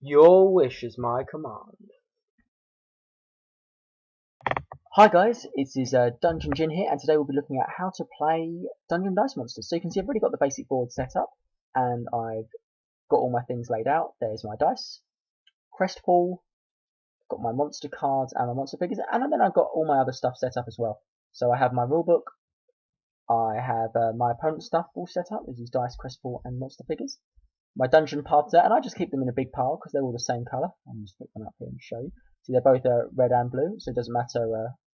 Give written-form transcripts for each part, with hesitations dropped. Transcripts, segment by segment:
Your wish is my command. Hi guys, it is Dungeon Jin here, and today we'll be looking at how to play DungeonDice Monsters. So you can see I've already got the basic board set up, and I've got all my things laid out. There's my dice, crest pool, got my monster cards and my monster figures, and then I've got all my other stuff set up as well. So I have my rulebook, I have my opponent stuff all set up, these dice, crest pool, and monster figures. My dungeon paths there, and I just keep them in a big pile because they're all the same colour. I'll just pick one up here and show you. See, they're both red and blue, so it doesn't matter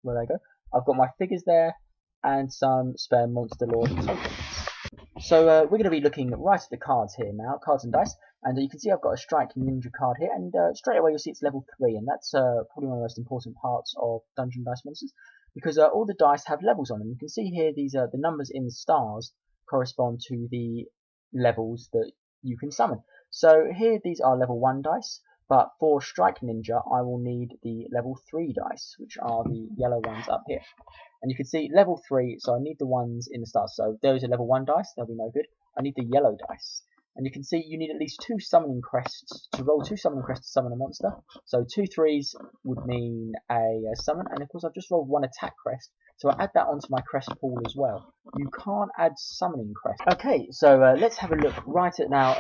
where they go. I've got my figures there and some spare Monster Lord tokens. So we're going to be looking right at the cards here now, cards and dice, and you can see I've got a Strike Ninja card here, and straight away you'll see it's level 3, and that's probably one of the most important parts of DungeonDice Monsters, because all the dice have levels on them. You can see here these the numbers in the stars correspond to the levels that you can summon. So here these are level 1 dice, but for Strike Ninja I will need the level 3 dice, which are the yellow ones up here. And you can see level 3, so I need the ones in the stars. So those are level 1 dice, they'll be no good. I need the yellow dice. And you can see you need at least 2 summoning crests to roll 2 summoning crests to summon a monster. So 2 3s would mean a summon, and of course I've just rolled 1 attack crest, so I add that onto my crest pool as well. You can't add summoning crest. Okay, so let's have a look right at now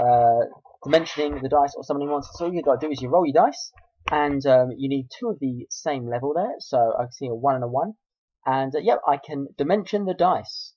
dimensioning the dice or summoning monsters. So all you've got to do is you roll your dice, and you need 2 of the same level there. So I can see a 1 and a 1, and yep, I can dimension the dice.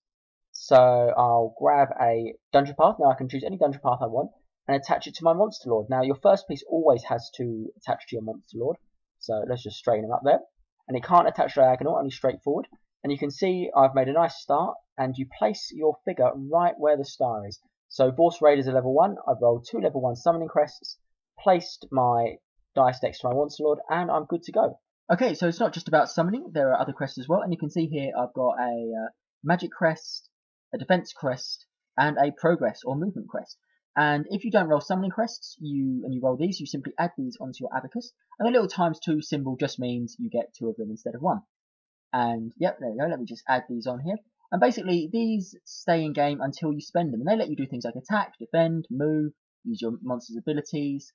So I'll grab a dungeon path. Now I can choose any dungeon path I want and attach it to my monster lord. Now your first piece always has to attach to your monster lord. So let's just straighten him up there. And it can't attach diagonal, only straight forward. And you can see I've made a nice start, and you place your figure right where the star is. So Boss Raiders are level 1. I've rolled 2 level 1 summoning crests, placed my dice next to my monster lord, and I'm good to go. Okay, so it's not just about summoning, there are other crests as well, and you can see here I've got a magic crest, a defense crest, and a progress or movement crest. And if you don't roll summoning crests, you roll these, you simply add these onto your abacus, and the little ×2 symbol just means you get 2 of them instead of 1. And yep, there we go, let me just add these on here. And basically these stay in game until you spend them, and they let you do things like attack, defend, move, use your monster's abilities.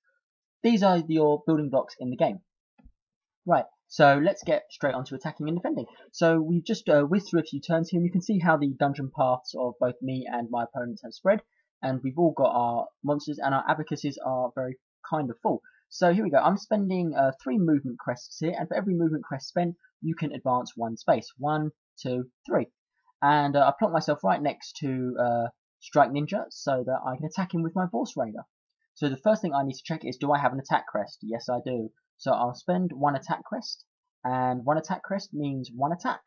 These are your building blocks in the game. Right, so let's get straight onto attacking and defending. So we've just whizzed through a few turns here, and you can see how the dungeon paths of both me and my opponents have spread, and we've all got our monsters, and our abacuses are very kind of full. So here we go, I'm spending 3 movement crests here, and for every movement crest spent, you can advance 1 space. 1, 2, 3. And I plonk myself right next to Strike Ninja, so that I can attack him with my Force Raider. So the first thing I need to check is, do I have an attack crest? Yes, I do. So I'll spend 1 attack crest, and 1 attack crest means 1 attack.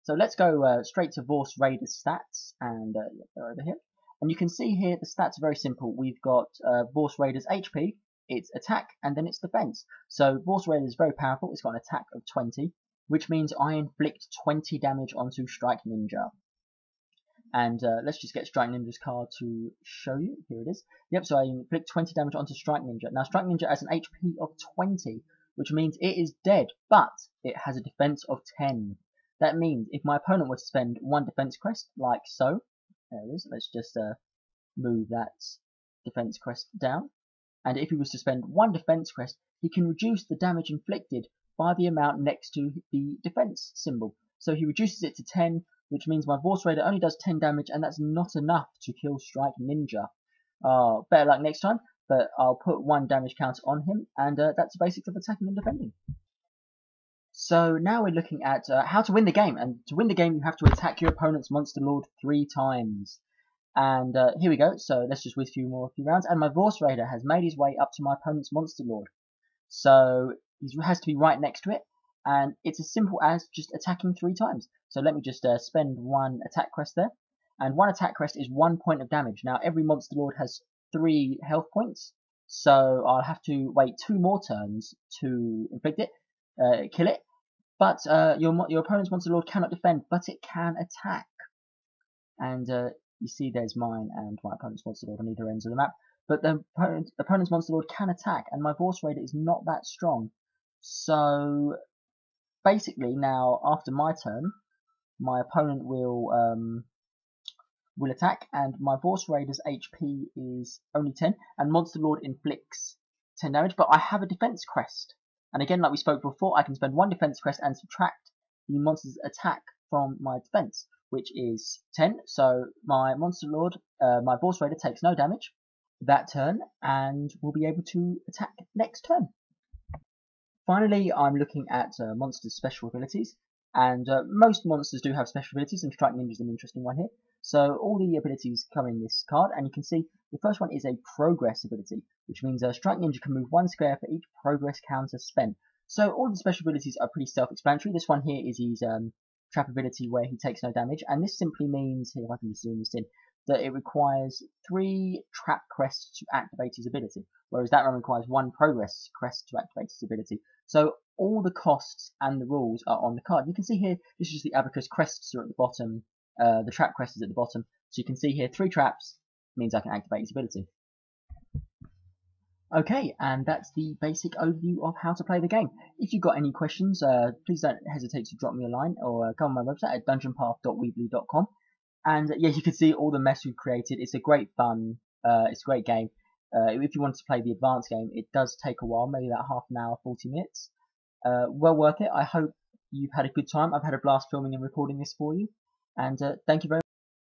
So let's go straight to Vorse Raider's stats, and they're over here. And you can see here the stats are very simple. We've got Vorse Raider's HP, its attack, and then its defense. So Vorse Raider is very powerful. It's got an attack of 20, which means I inflict 20 damage onto Strike Ninja. And let's just get Strike Ninja's card to show you. Here it is. Yep, so I inflict 20 damage onto Strike Ninja. Now, Strike Ninja has an HP of 20, which means it is dead, but it has a defense of 10. That means if my opponent were to spend 1 defense crest, like so, there it is, let's just move that defense crest down. And if he was to spend 1 defense crest, he can reduce the damage inflicted by the amount next to the defense symbol. So he reduces it to 10, which means my Vorse Raider only does 10 damage, and that's not enough to kill Strike Ninja. Better luck next time, but I'll put 1 damage counter on him, and that's the basics of attacking and defending. So now we're looking at how to win the game, and to win the game you have to attack your opponent's monster lord 3 times. And here we go, so let's just whiz a few rounds, and my Vorse Raider has made his way up to my opponent's monster lord. So he has to be right next to it, and it's as simple as just attacking 3 times. So let me just spend 1 attack crest there, and 1 attack crest is 1 point of damage. Now every monster lord has 3 health points, so I'll have to wait 2 more turns to inflict it, kill it. But your opponent's monster lord cannot defend, but it can attack. And you see there's mine and my opponent's monster lord on either ends of the map. But the opponent's monster lord can attack, and my Vorse Raider is not that strong. So basically now, after my turn, my opponent will attack, and my Vorse Raider's HP is only 10, and Monster Lord inflicts 10 damage, but I have a defense crest. And again, like we spoke before, I can spend 1 defense crest and subtract the monster's attack from my defense, which is 10. So my monster lord, my boss raider, takes no damage that turn and will be able to attack next turn. Finally, I'm looking at monsters' special abilities, and most monsters do have special abilities, and Strike Ninja is an interesting one here. So all the abilities come in this card, and you can see the first one is a progress ability, which means Strike Ninja can move 1 square for each progress counter spent. So all the special abilities are pretty self-explanatory. This one here is his trap ability where he takes no damage, and this simply means, here if I can just zoom this in, that it requires 3 trap crests to activate his ability, whereas that one requires 1 progress crest to activate his ability. So all the costs and the rules are on the card. You can see here, this is just the Abacus crests are at the bottom, the trap crest is at the bottom. So you can see here 3 traps means I can activate his ability. Okay, and that's the basic overview of how to play the game. If you've got any questions, please don't hesitate to drop me a line or come on my website at dungeonpath.weebly.com. And yeah, you can see all the mess we've created. It's a great fun, it's a great game. If you want to play the advanced game, it does take a while, maybe about half an hour, 40 minutes. Well worth it. I hope you've had a good time. I've had a blast filming and recording this for you. And thank you very much.